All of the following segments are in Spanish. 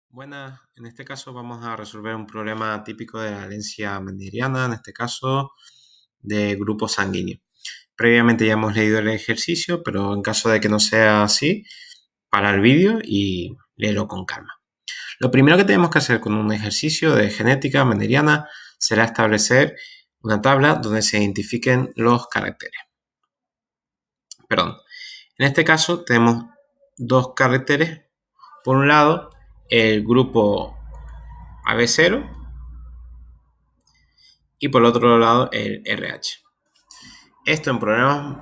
Buenas, en este caso vamos a resolver un problema típico de la herencia mendeliana, en este caso de grupo sanguíneo. Previamente ya hemos leído el ejercicio, pero en caso de que no sea así, para el vídeo y léelo con calma. Lo primero que tenemos que hacer con un ejercicio de genética mendeliana será establecer una tabla donde se identifiquen los caracteres. Perdón, en este caso tenemos dos caracteres. Por un lado, el grupo AB0 y por otro lado el RH. Esto en problemas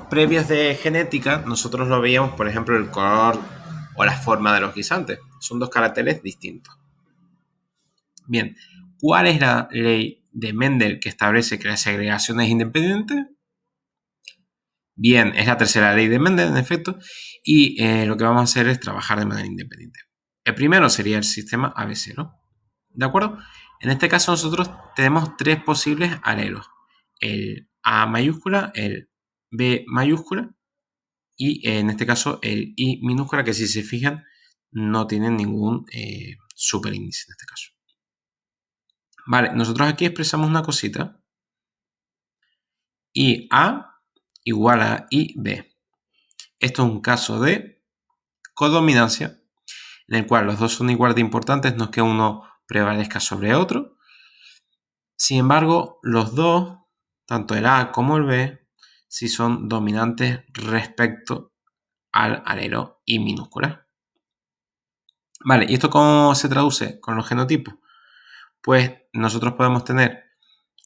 previos de genética nosotros lo veíamos, por ejemplo, el color o la forma de los guisantes. Son dos caracteres distintos. Bien, ¿cuál es la ley de Mendel que establece que la segregación es independiente? Bien, es la tercera ley de Mendel, en efecto, y lo que vamos a hacer es trabajar de manera independiente. El primero sería el sistema AB0, ¿de acuerdo? En este caso nosotros tenemos tres posibles alelos, el A mayúscula, el B mayúscula y en este caso el I minúscula, que si se fijan no tienen ningún superíndice en este caso. Vale, nosotros aquí expresamos una cosita, IA igual a IB. Esto es un caso de codominancia, en el cual los dos son igual de importantes, no es que uno prevalezca sobre otro. Sin embargo, los dos, tanto el A como el B, sí son dominantes respecto al alelo I minúscula. Vale, ¿y esto cómo se traduce con los genotipos? Pues nosotros podemos tener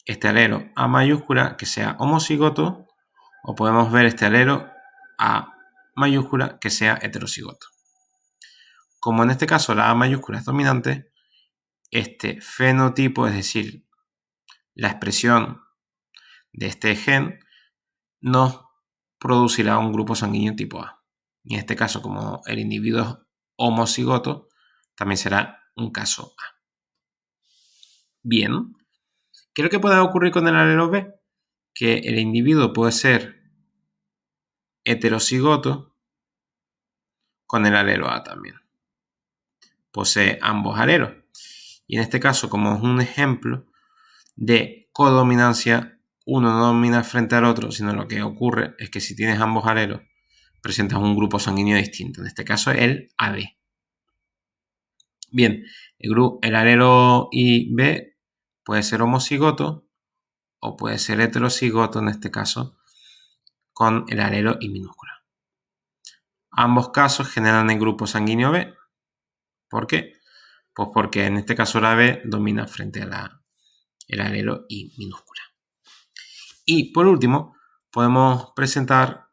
este alelo A mayúscula que sea homocigoto, o podemos ver este alelo A mayúscula que sea heterocigoto. Como en este caso la A mayúscula es dominante, este fenotipo, es decir, la expresión de este gen, nos producirá un grupo sanguíneo tipo A. Y en este caso, como el individuo es homocigoto, también será un caso A. Bien, ¿qué es lo que puede ocurrir con el alelo B? Que el individuo puede ser heterocigoto con el alelo A también. Posee ambos alelos. Y en este caso, como es un ejemplo de codominancia, uno no domina frente al otro, sino lo que ocurre es que si tienes ambos alelos, presentas un grupo sanguíneo distinto. En este caso, el AB. Bien, el alelo IB puede ser homocigoto o puede ser heterocigoto, en este caso, con el alelo I minúscula. Ambos casos generan el grupo sanguíneo B. ¿Por qué? Pues porque en este caso la B domina frente a el alelo I minúscula. Y por último, podemos presentar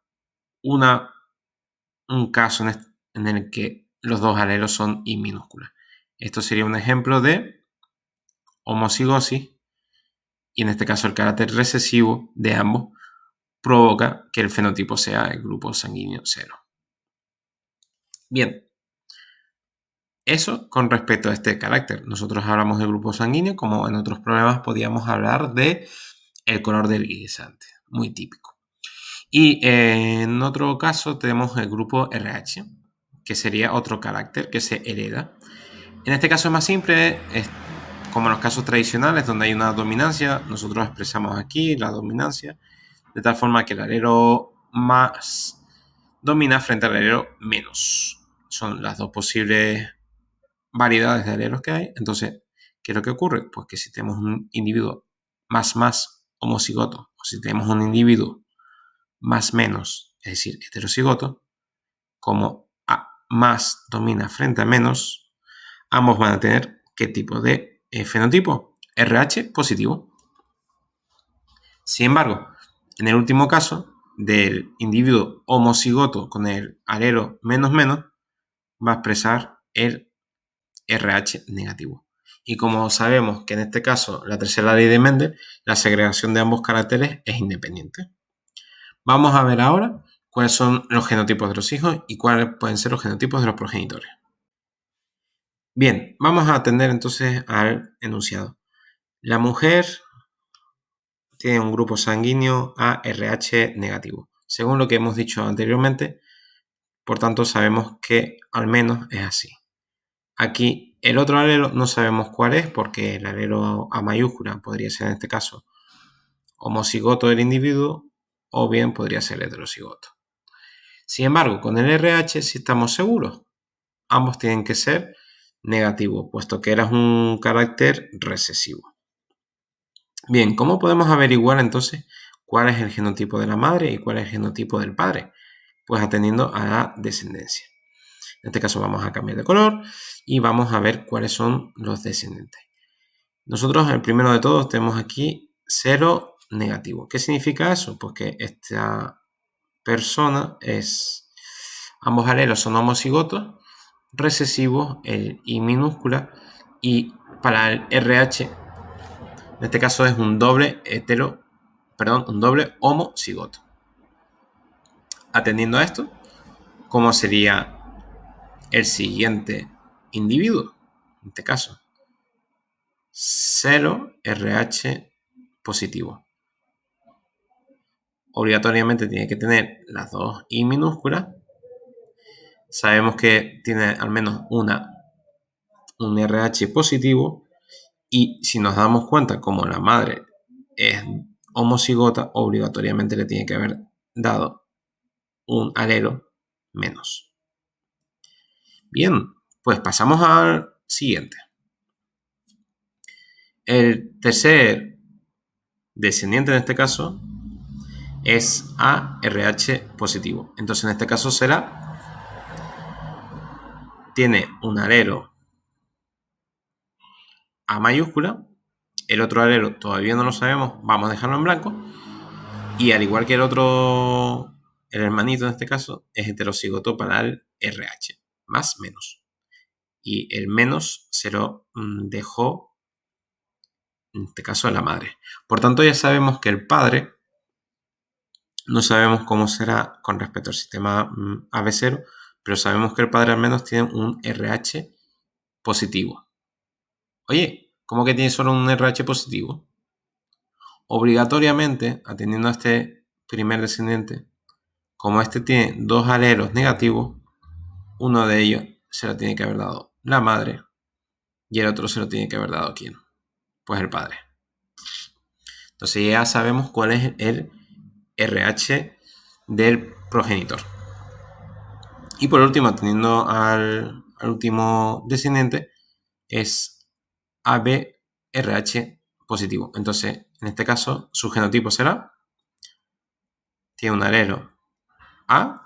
un caso en el que los dos alelos son I minúscula. Esto sería un ejemplo de homocigosis y en este caso el carácter recesivo de ambos provoca que el fenotipo sea el grupo sanguíneo 0. Bien, eso con respecto a este carácter. Nosotros hablamos del grupo sanguíneo, como en otros problemas podíamos hablar de el color del guisante, muy típico. Y en otro caso tenemos el grupo RH, que sería otro carácter que se hereda. En este caso es más simple, es como en los casos tradicionales donde hay una dominancia, nosotros expresamos aquí la dominancia, de tal forma que el alelo más domina frente al alelo menos. Son las dos posibles variedades de alelos que hay. Entonces, ¿qué es lo que ocurre? Pues que si tenemos un individuo más homocigoto, o si tenemos un individuo más menos, es decir, heterocigoto, como A más domina frente a menos, ambos van a tener ¿qué tipo de fenotipo? RH positivo. Sin embargo, en el último caso, del individuo homocigoto con el alelo menos menos, va a expresar el RH negativo. Y como sabemos que en este caso, la tercera ley de Mendel, la segregación de ambos caracteres es independiente. Vamos a ver ahora cuáles son los genotipos de los hijos y cuáles pueden ser los genotipos de los progenitores. Bien, vamos a atender entonces al enunciado. La mujer tiene un grupo sanguíneo ARH negativo. Según lo que hemos dicho anteriormente, por tanto sabemos que al menos es así. Aquí El otro alelo no sabemos cuál es, porque el alelo A mayúscula podría ser en este caso homocigoto del individuo o bien podría ser heterocigoto. Sin embargo, con el RH sí estamos seguros. Ambos tienen que ser negativos, puesto que era un carácter recesivo. Bien, ¿cómo podemos averiguar entonces cuál es el genotipo de la madre y cuál es el genotipo del padre? Pues atendiendo a la descendencia. En este caso vamos a cambiar de color y vamos a ver cuáles son los descendientes. Nosotros, el primero de todos, tenemos aquí 0 negativo. ¿Qué significa eso? Pues que esta persona es... Ambos alelos son homocigotos, recesivos, el I minúscula, y para el RH, en este caso es un doble un doble homocigoto. Atendiendo a esto, ¿cómo sería el siguiente individuo? En este caso, 0 RH positivo. Obligatoriamente tiene que tener las dos I minúsculas. Sabemos que tiene al menos un RH positivo, y si nos damos cuenta, como la madre es homocigota, obligatoriamente le tiene que haber dado un alelo menos. Bien, pues pasamos al siguiente. El tercer descendiente en este caso es ARH positivo. Entonces en este caso tiene un alelo A mayúscula, el otro alelo todavía no lo sabemos, vamos a dejarlo en blanco, y al igual que el otro, el hermanito en este caso, es heterocigoto para el RH, más menos. Y el menos se lo dejó, en este caso, a la madre. Por tanto, ya sabemos que el padre, no sabemos cómo será con respecto al sistema AB0, pero sabemos que el padre al menos tiene un RH positivo. Oye, ¿cómo que tiene solo un RH positivo? Obligatoriamente, atendiendo a este primer descendiente, como este tiene dos alelos negativos, uno de ellos se lo tiene que haber dado la madre y el otro se lo tiene que haber dado ¿quién? Pues el padre. Entonces ya sabemos cuál es el RH del progenitor. Y por último, atendiendo al último descendiente, es ABRH positivo. Entonces, en este caso, su genotipo será, tiene un alelo A,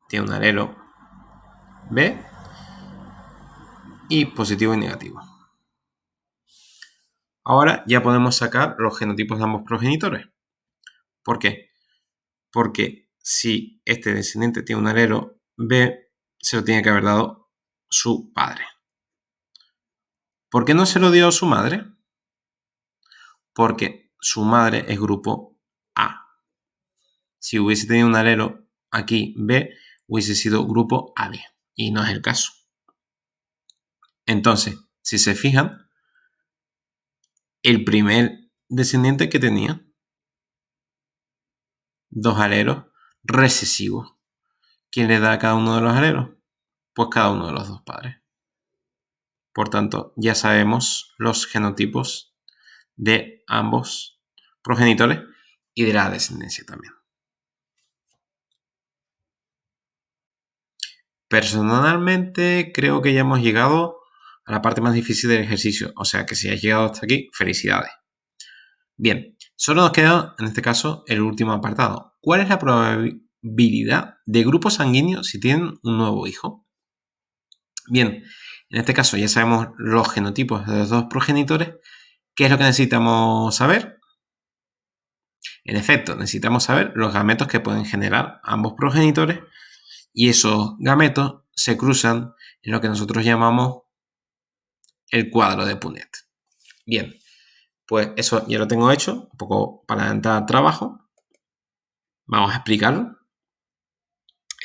tiene un alelo B y positivo y negativo. Ahora ya podemos sacar los genotipos de ambos progenitores. ¿Por qué? Porque si este descendiente tiene un alelo B, se lo tiene que haber dado su padre. ¿Por qué no se lo dio su madre? Porque su madre es grupo A. Si hubiese tenido un alelo aquí B, hubiese sido grupo AB. Y no es el caso. Entonces, si se fijan, el primer descendiente que tenía, dos alelos recesivos. ¿Quién le da a cada uno de los alelos? Pues cada uno de los dos padres. Por tanto, ya sabemos los genotipos de ambos progenitores y de la descendencia también. Personalmente creo que ya hemos llegado a la parte más difícil del ejercicio, o sea que si has llegado hasta aquí, felicidades. Bien, solo nos queda en este caso el último apartado. ¿Cuál es la probabilidad de grupos sanguíneos si tienen un nuevo hijo? Bien, en este caso ya sabemos los genotipos de los dos progenitores. ¿Qué es lo que necesitamos saber? En efecto, necesitamos saber los gametos que pueden generar ambos progenitores, y esos gametos se cruzan en lo que nosotros llamamos el cuadro de Punnett. Bien, pues eso ya lo tengo hecho, un poco para adelantar trabajo. Vamos a explicarlo.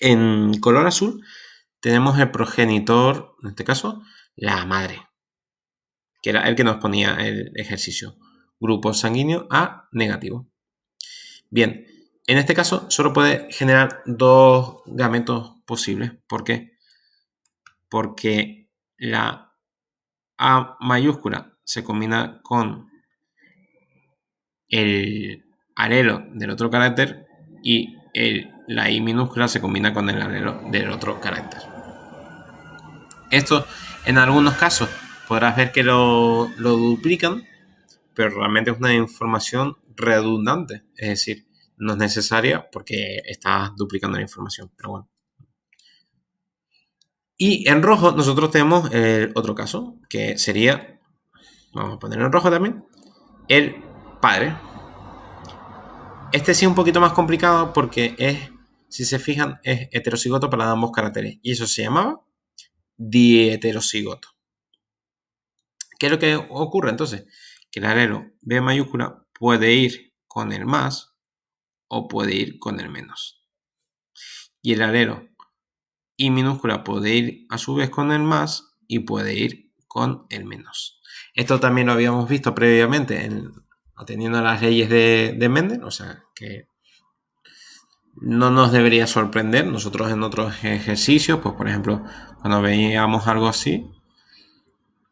En color azul tenemos el progenitor, en este caso, la madre, que era el que nos ponía el ejercicio. Grupo sanguíneo A negativo. Bien, en este caso solo puede generar dos gametos posibles. ¿Por qué? Porque la A mayúscula se combina con el alelo del otro carácter y la I minúscula se combina con el alelo del otro carácter. Esto, en algunos casos, podrás ver que lo duplican, pero realmente es una información redundante, es decir, no es necesaria porque estás duplicando la información, pero bueno. Y en rojo nosotros tenemos el otro caso, que sería, vamos a ponerlo en rojo también, el padre. Este sí es un poquito más complicado porque es, si se fijan, es heterocigoto para ambos caracteres. Y eso se llamaba diheterocigoto. ¿Qué es lo que ocurre entonces? Que el alelo B mayúscula puede ir con el más o puede ir con el menos. Y el alelo I minúscula puede ir a su vez con el más y puede ir con el menos. Esto también lo habíamos visto previamente atendiendo a las leyes de Mendel, o sea que no nos debería sorprender. Nosotros en otros ejercicios, pues por ejemplo, cuando veíamos algo así,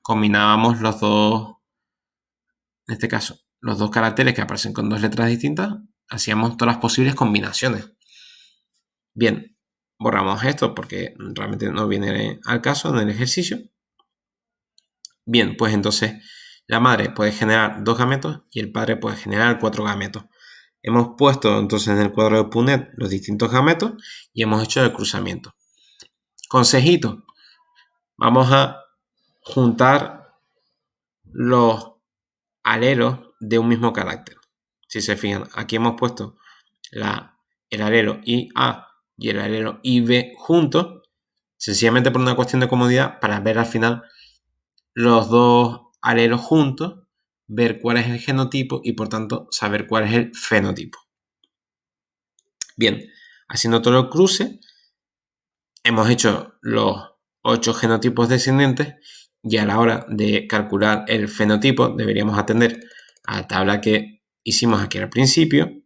combinábamos los dos, en este caso, los dos caracteres que aparecen con dos letras distintas, hacíamos todas las posibles combinaciones. Bien, borramos esto porque realmente no viene al caso en el ejercicio. Bien, pues entonces la madre puede generar 2 gametos y el padre puede generar 4 gametos. Hemos puesto entonces en el cuadro de Punnett los distintos gametos y hemos hecho el cruzamiento. Consejito, vamos a juntar los alelos de un mismo carácter. Si se fijan, aquí hemos puesto el alelo IA y el alelo IB juntos, sencillamente por una cuestión de comodidad, para ver al final los dos alelos juntos, ver cuál es el genotipo y por tanto saber cuál es el fenotipo. Bien, haciendo todo el cruce, hemos hecho los 8 genotipos descendientes y a la hora de calcular el fenotipo deberíamos atender a la tabla que hicimos aquí al principio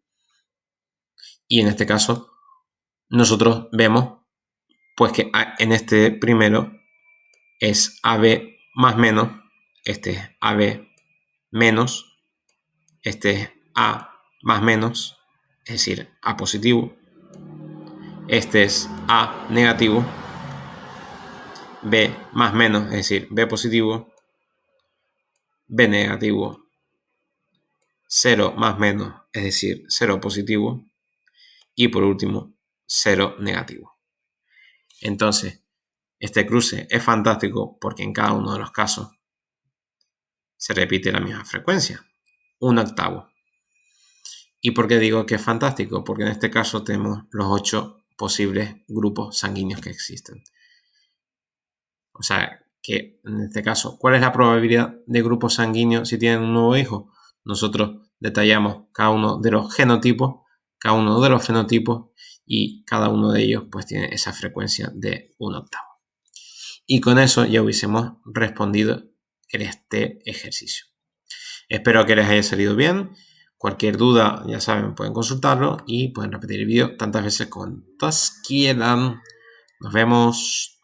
y en este caso nosotros vemos pues que en este primero es AB más menos, este es AB menos, este es A más menos, es decir, A positivo, este es A negativo, B más menos, es decir, B positivo, B negativo, 0 más menos, es decir, 0 positivo, y por último, 0 negativo. Entonces, este cruce es fantástico porque en cada uno de los casos se repite la misma frecuencia, 1/8. ¿Y por qué digo que es fantástico? Porque en este caso tenemos los 8 posibles grupos sanguíneos que existen. O sea, que en este caso, ¿cuál es la probabilidad de grupo sanguíneo si tienen un nuevo hijo? Nosotros detallamos cada uno de los genotipos, cada uno de los fenotipos y cada uno de ellos pues tiene esa frecuencia de 1/8. Y con eso ya hubiésemos respondido en este ejercicio. Espero que les haya salido bien. Cualquier duda, ya saben, pueden consultarlo y pueden repetir el vídeo tantas veces cuantas quieran. Nos vemos.